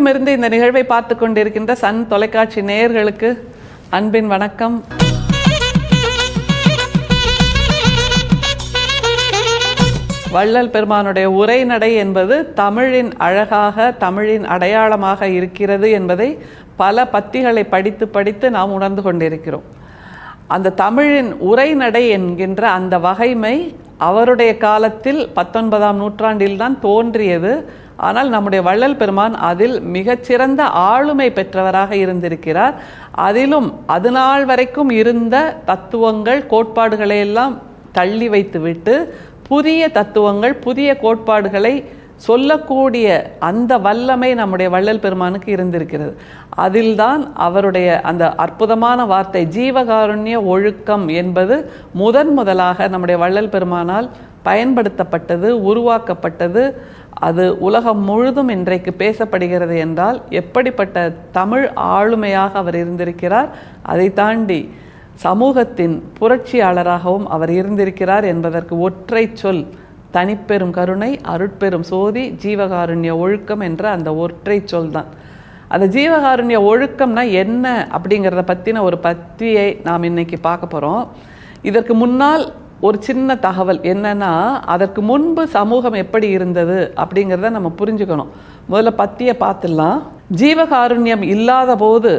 உலகெங்கிலும் இருந்து இந்த நிகழ்வை பார்த்து கொண்டிருக்கின்ற சன் தொலைக்காட்சி நேயர்களுக்கு அன்பின் வணக்கம். வள்ளல் பெருமானுடைய உரைநடை என்பது தமிழின் அழகாக, தமிழின் அடையாளமாக இருக்கிறது என்பதை பல பத்திகளை படித்து படித்து நாம் உணர்ந்து கொண்டிருக்கிறோம். அந்த தமிழின் உரைநடை என்கின்ற அந்த வகைமை அவருடைய காலத்தில் 19ஆம் நூற்றாண்டில்தான் தோன்றியது. ஆனால் நம்முடைய வள்ளல் பெருமான் அதில் மிகச்சிறந்த ஆளுமை பெற்றவராக இருந்திருக்கிறார். அதிலும் அது நாள் வரைக்கும் இருந்த தத்துவங்கள், கோட்பாடுகளை எல்லாம் தள்ளி வைத்துவிட்டு புதிய தத்துவங்கள், புதிய கோட்பாடுகளை சொல்லக்கூடிய அந்த வல்லமை நம்முடைய வள்ளல் பெருமானுக்கு இருந்திருக்கிறது. அதில்தான் அவருடைய அந்த அற்புதமான வார்த்தை ஜீவகாருண்ய ஒழுக்கம் என்பது முதலாக நம்முடைய வள்ளல் பெருமானால் பயன்படுத்தப்பட்டது, உருவாக்கப்பட்டது. அது உலகம் முழுதும் இன்றைக்கு பேசப்படுகிறது என்றால் எப்படிப்பட்ட தமிழ் ஆளுமையாக அவர் இருந்திருக்கிறார். அதை தாண்டி சமூகத்தின் புரட்சியாளராகவும் அவர் இருந்திருக்கிறார் என்பதற்கு ஒற்றை சொல் தனிப்பெரும் கருணை, அருட்பெரும் சோதி, ஜீவகாருண்ய ஒழுக்கம் என்ற அந்த ஒற்றை சொல் தான். அந்த ஜீவகாருண்ய ஒழுக்கம்னா என்ன அப்படிங்கிறத பற்றின ஒரு பத்தியை நாம் இன்னைக்கு பார்க்க போகிறோம். இதற்கு முன்னால் ஒரு சின்ன தகவல் என்னன்னா, அதற்கு முன்பு சமூகம் எப்படி இருந்தது அப்படிங்கிறத நம்ம புரிஞ்சுக்கணும். முதல்ல பத்தியை பார்த்துடலாம். ஜீவகாருண்யம் இல்லாத போது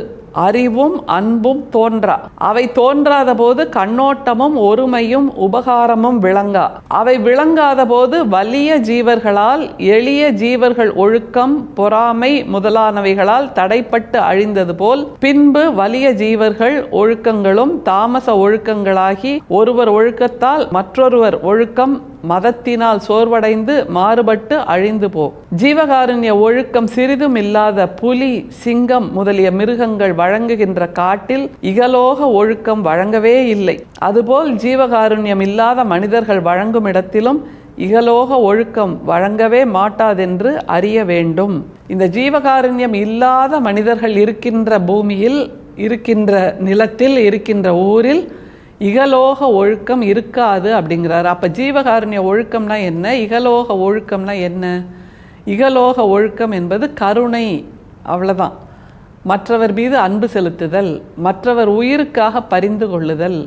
அறிவும் அன்பும் தோன்றா, அவை தோன்றாத போது கண்ணோட்டமும் ஒருமையும் உபகாரமும் விளங்கா, அவை விளங்காத போது வலிய ஜீவர்களால் எளிய ஜீவர்கள் ஒழுக்கம் பொறாமை முதலானவைகளால் தடைப்பட்டு அழிந்தது போல் பின்பு வலிய ஜீவர்கள் ஒழுக்கங்களும் தாமச ஒழுக்கங்களாகி ஒருவர் ஒழுக்கத்தால் மற்றொருவர் ஒழுக்கம் மதத்தினால் சோர்வடைந்து மாறுபட்டு அழிந்து போ. ஜீவகாருண்ய ஒழுக்கம் சிறிதும் இல்லாத புலி, சிங்கம் முதலிய மிருகங்கள் வழங்குகின்ற காட்டில் இகலோக ஒழுக்கம் வழங்கவே இல்லை. அதுபோல் ஜீவகாருண்யம் இல்லாத மனிதர்கள் வழங்கும் இடத்திலும் இகலோக ஒழுக்கம் வழங்கவே மாட்டாதென்று அறிய வேண்டும். இந்த ஜீவகாருண்யம் இல்லாத மனிதர்கள் இருக்கின்ற பூமியில், இருக்கின்ற நிலத்தில், இருக்கின்ற ஊரில் இகலோக ஒழுக்கம் இருக்காது அப்படிங்கிறார். அப்போ ஜீவகாருண்ய ஒழுக்கம்னா என்ன, இகலோக ஒழுக்கம்னா என்ன? இகலோக ஒழுக்கம் என்பது கருணை, அவ்வளோதான். மற்றவர் மீது அன்பு செலுத்துதல், மற்றவர் உயிருக்காக பரிந்து கொள்ளுதல்,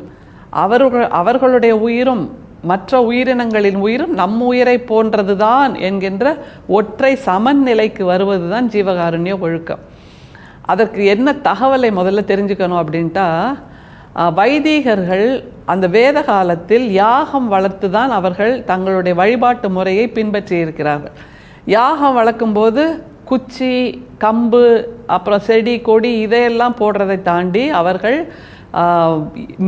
அவர்களுடைய உயிரும் மற்ற உயிரினங்களின் உயிரும் நம் உயிரை போன்றது தான் என்கின்ற ஒற்றை சமநிலைக்கு வருவது தான் ஜீவகாருண்ய ஒழுக்கம். அதற்கு என்ன தகவலை முதல்ல தெரிஞ்சுக்கணும் அப்படின்ட்டா, வைதீகர்கள் அந்த வேத காலத்தில் யாகம் வளர்த்து தான் அவர்கள் தங்களுடைய வழிபாட்டு முறையை பின்பற்றி இருக்கிறார்கள். யாகம் வளர்க்கும்போது குச்சி, கம்பு, அப்புறம் செடி கொடி இதையெல்லாம் போடுறதை தாண்டி அவர்கள்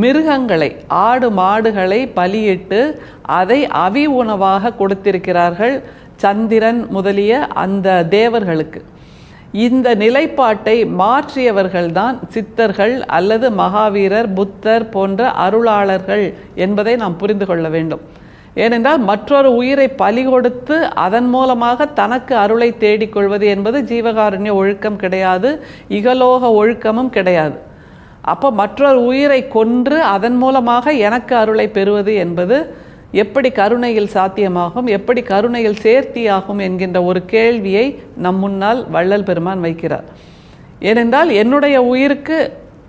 மிருகங்களை, ஆடு மாடுகளை பலியிட்டு அதை அவி உணவாக கொடுத்திருக்கிறார்கள் சந்திரன் முதலிய அந்த தேவர்களுக்கு. இந்த நிலைப்பாட்டை மாற்றியவர்கள்தான் சித்தர்கள் அல்லது மகாவீரர், புத்தர் போன்ற அருளாளர்கள் என்பதை நாம் புரிந்து கொள்ள வேண்டும். ஏனென்றால் மற்றொரு உயிரை பலி கொடுத்து அதன் மூலமாக தனக்கு அருளை தேடிக்கொள்வது என்பது ஜீவகாருண்ய ஒழுக்கம் கிடையாது, இகலோக ஒழுக்கமும் கிடையாது. அப்போ மற்றொரு உயிரை கொன்று அதன் மூலமாக எனக்கு அருளை பெறுவது என்பது எப்படி கருணையில் சாத்தியமாகும், எப்படி கருணையில் சேர்த்தியாகும் என்கின்ற ஒரு கேள்வியை நம் முன்னால் வள்ளல் பெருமான் வைக்கிறார். ஏனென்றால் என்னுடைய உயிருக்கு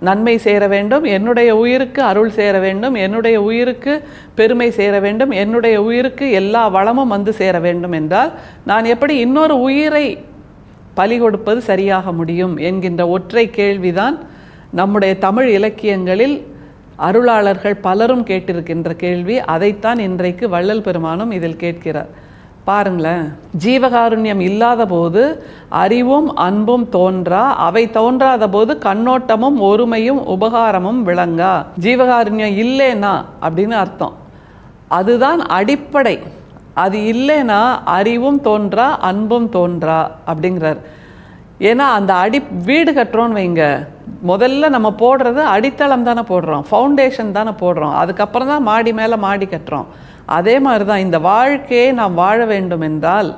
நன்மை சேர வேண்டும், என்னுடைய உயிருக்கு அருள் சேர வேண்டும், என்னுடைய உயிருக்கு பெருமை சேர வேண்டும், என்னுடைய உயிருக்கு எல்லா வளமும் வந்து சேர வேண்டும் என்றால் நான் எப்படி இன்னொரு உயிரை பலி கொடுப்பது சரியாக முடியும் என்கின்ற ஒற்றை கேள்விதான் நம்முடைய தமிழ் இலக்கியங்களில் அருளாளர்கள் பலரும் கேட்டிருக்கின்ற கேள்வி. அதைத்தான் இன்றைக்கு வள்ளல் பெருமானும் இதில் கேட்கிறார். பாருங்களேன், ஜீவகாருண்யம் இல்லாத போது அறிவும் அன்பும் தோன்றா, அவை தோன்றாத போது கண்ணோட்டமும் ஒருமையும் உபகாரமும் விளங்கா. ஜீவகாருண்யம் இல்லைனா அப்படின்னு அர்த்தம். அதுதான் அடிப்படை. அது இல்லைனா அறிவும் தோன்றா, அன்பும் தோன்றா அப்படிங்கிறார். ஏன்னா அந்த வீடு கட்டுறோன்னு வைங்க, முதல்ல நம்ம போடுறது அடித்தளம் தானே போடுறோம், ஃபவுண்டேஷன் தானே போடுறோம், அதுக்கப்புறம் தான் மாடி மேலே மாடி கட்டுறோம். அதே மாதிரி தான் இந்த வாழ்க்கையை நாம் வாழ வேண்டும் என்றால்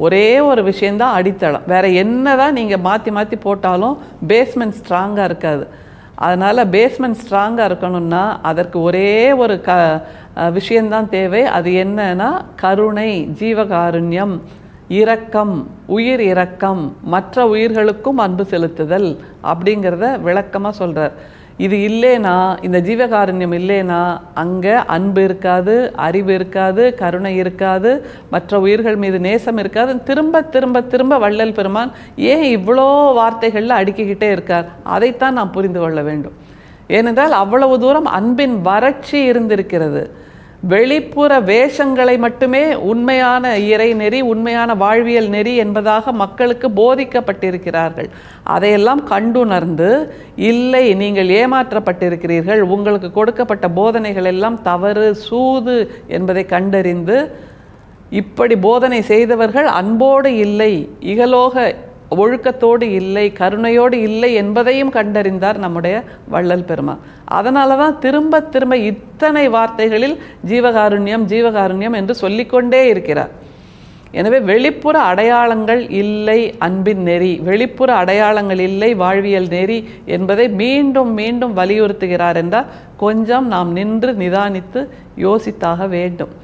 ஒரே ஒரு விஷயந்தான் அடித்தளம். வேறு என்ன தான் நீங்கள் மாற்றி மாற்றி போட்டாலும் பேஸ்மெண்ட் ஸ்ட்ராங்காக இருக்காது. அதனால் பேஸ்மெண்ட் ஸ்ட்ராங்காக இருக்கணும்னா அதற்கு ஒரே ஒரு விஷயந்தான் தேவை. அது என்னன்னா கருணை, ஜீவகாருண்யம். இரக்கம், உயிர் இரக்கம், மற்ற உயிர்களுக்கும் அன்பு செலுத்துதல் அப்படிங்கிறத விளக்கமாக சொல்கிறார். இது இல்லைனா, இந்த ஜீவகாருண்யம் இல்லைனா அங்கே அன்பு இருக்காது, அறிவு இருக்காது, கருணை இருக்காது, மற்ற உயிர்கள் மீது நேசம் இருக்காது. திரும்ப திரும்ப திரும்ப வள்ளல் பெருமான் ஏன் இவ்வளோ வார்த்தைகளில் அடுக்கிக்கிட்டே இருக்கார்? அதைத்தான் நாம் புரிந்து கொள்ள வேண்டும். ஏனென்றால் அவ்வளவு தூரம் அன்பின் வறட்சி இருந்திருக்கிறது. வெளிப்புற வேஷங்களை மட்டுமே உண்மையான இறை நெறி, உண்மையான வாழ்வியல் நெறி என்பதாக மக்களுக்கு போதிக்கப்பட்டிருக்கிறார்கள். அதையெல்லாம் கண்டுணர்ந்து, இல்லை நீங்கள் ஏமாற்றப்பட்டிருக்கிறீர்கள், உங்களுக்கு கொடுக்கப்பட்ட போதனைகள் எல்லாம் தவறு, சூது என்பதை கண்டறிந்து, இப்படி போதனை செய்தவர்கள் அன்போடு இல்லை, இகலோக ஒழுக்கத்தோடு இல்லை, கருணையோடு இல்லை என்பதையும் கண்டறிந்தார் நம்முடைய வள்ளல் பெருமான். அதனால தான் திரும்ப திரும்ப இத்தனை வார்த்தைகளில் ஜீவகாருண்யம் ஜீவகாருண்யம் என்று சொல்லிக்கொண்டே இருக்கிறார். எனவே வெளிப்புற அடையாளங்கள் இல்லை அன்பின் நெறி, வெளிப்புற அடையாளங்கள் இல்லை வாழ்வியல் நெறி என்பதை மீண்டும் மீண்டும் வலியுறுத்துகிறார் என்றால் கொஞ்சம் நாம் நின்று நிதானித்து யோசித்தாக வேண்டும்.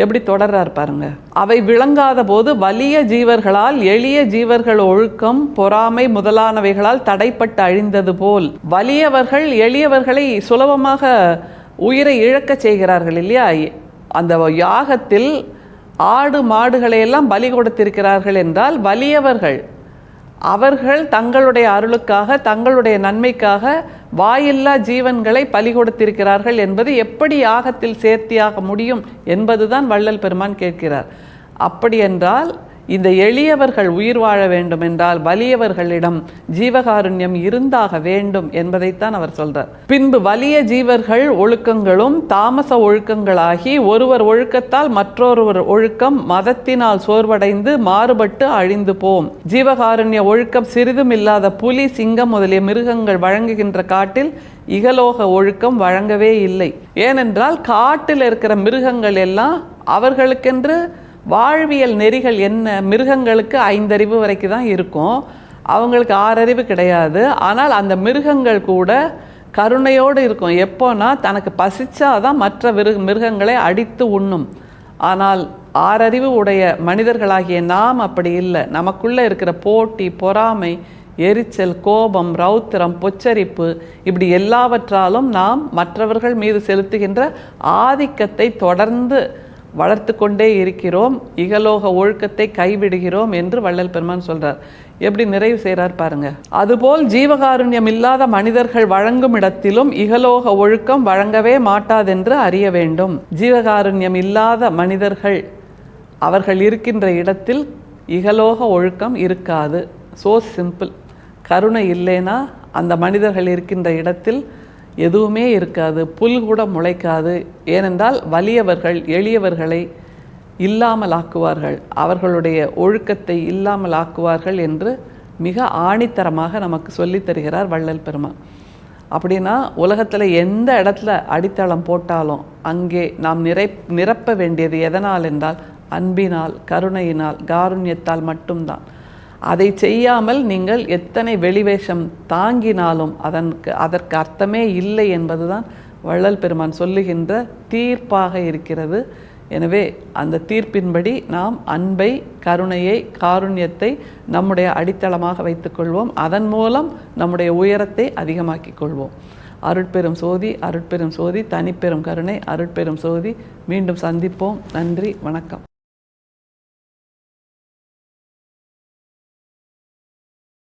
எப்படி தொடர்றார் பாருங்க. அவை விளங்காத போது வலிய ஜீவர்களால் எளிய ஜீவர்கள் ஒழுக்கம் பொறாமை முதலானவைகளால் தடைப்பட்டு அழிந்தது போல் வலியவர்கள் எளியவர்களை சுலபமாக உயிரை இழக்க செய்கிறார்கள் இல்லையா? அந்த யாகத்தில் ஆடு மாடுகளை எல்லாம் பலி கொடுத்திருக்கிறார்கள் என்றால் வலியவர்கள் அவர்கள் தங்களுடைய அருளுக்காக, தங்களுடைய நன்மைக்காக வாயில்லா ஜீவன்களை பலி கொடுத்திருக்கிறார்கள் என்பது எப்படி யாகத்தில் சேர்த்தியாக முடியும் என்பதுதான் வள்ளல் பெருமான் கேட்கிறார். அப்படி என்றால் இந்த எளியவர்கள் உயிர் வாழ வேண்டும் என்றால் வலியவர்களிடம் ஜீவகாருண்யம் இருந்தாக வேண்டும் என்பதைத்தான் அவர் சொல்றார். பின்பு வலிய ஜீவர்கள் ஒழுக்கங்களும் தாமச ஒழுக்கங்களாகி ஒருவர் ஒழுக்கத்தால் மற்றொருவர் ஒழுக்கம் மதத்தினால் சோர்வடைந்து மாறுபட்டு அழிந்து போம். ஜீவகாருண்ய ஒழுக்கம் சிறிதும் இல்லாத புலி, சிங்கம் முதலிய மிருகங்கள் வழங்குகின்ற காட்டில் இகலோக ஒழுக்கம் வழங்கவே இல்லை. ஏனென்றால் காட்டில் இருக்கிற மிருகங்கள் எல்லாம் அவர்களுக்கென்று வாழ்வியல் நெறிகள் என்ன? மிருகங்களுக்கு 5 அறிவு வரைக்கும் தான் இருக்கும், அவங்களுக்கு 6 அறிவு கிடையாது. ஆனால் அந்த மிருகங்கள் கூட கருணையோடு இருக்கும். எப்போனா தனக்கு பசிச்சாதான் மற்ற மிருகங்களை அடித்து உண்ணும். ஆனால் 6 அறிவு உடைய மனிதர்களாகிய நாம் அப்படி இல்லை. நமக்குள்ளே இருக்கிற போட்டி, பொறாமை, எரிச்சல், கோபம், ரௌத்திரம், பொச்சரிப்பு இப்படி எல்லாவற்றாலும் நாம் மற்றவர்கள் மீது செலுத்துகின்ற ஆதிக்கத்தை தொடர்ந்து வளர்த்து கொண்டே இருக்கிறோம், இகலோக ஒழுக்கத்தை கைவிடுகிறோம் என்று வள்ளல் பெருமான் சொல்றார். எப்படி நிறைவு செய்கிறார் பாருங்க. அதுபோல் ஜீவகாருண்யம் இல்லாத மனிதர்கள் வழங்கும் இடத்திலும் இகலோக ஒழுக்கம் வழங்கவே மாட்டாதென்று அறிய வேண்டும். ஜீவகாருண்யம் இல்லாத மனிதர்கள் அவர்கள் இருக்கின்ற இடத்தில் இகலோக ஒழுக்கம் இருக்காது. So simple. கருணை இல்லைன்னா அந்த மனிதர்கள் இருக்கின்ற இடத்தில் எதுவுமே இருக்காது, புல் கூட முளைக்காது. ஏனென்றால் வலியவர்கள் எளியவர்களை இல்லாமல் ஆக்குவார்கள், அவர்களுடைய ஒழுக்கத்தை இல்லாமல் ஆக்குவார்கள் என்று மிக ஆணித்தரமாக நமக்கு சொல்லித் தருகிறார் வள்ளல் பெருமான். அப்படின்னா உலகத்தில் எந்த இடத்துல அடித்தளம் போட்டாலும் அங்கே நாம் நிரப்ப வேண்டியது எதனால் என்றால் அன்பினால், கருணையினால், காருண்யத்தால் மட்டும்தான். அதை செய்யாமல் நீங்கள் எத்தனை வெளிவேஷம் தாங்கினாலும் அதற்கு அர்த்தமே இல்லை என்பதுதான் வள்ளல் பெருமான் சொல்லுகின்ற தீர்ப்பாக இருக்கிறது. எனவே அந்த தீர்ப்பின்படி நாம் அன்பை, கருணையை, காருண்யத்தை நம்முடைய அடித்தளமாக வைத்துக்கொள்வோம். அதன் மூலம் நம்முடைய உயரத்தை அதிகமாக்கிக் கொள்வோம். அருட்பெரும் சோதி, அருட்பெரும் சோதி, தனிப்பெரும் கருணை, அருட்பெரும் சோதி. மீண்டும் சந்திப்போம். நன்றி, வணக்கம்.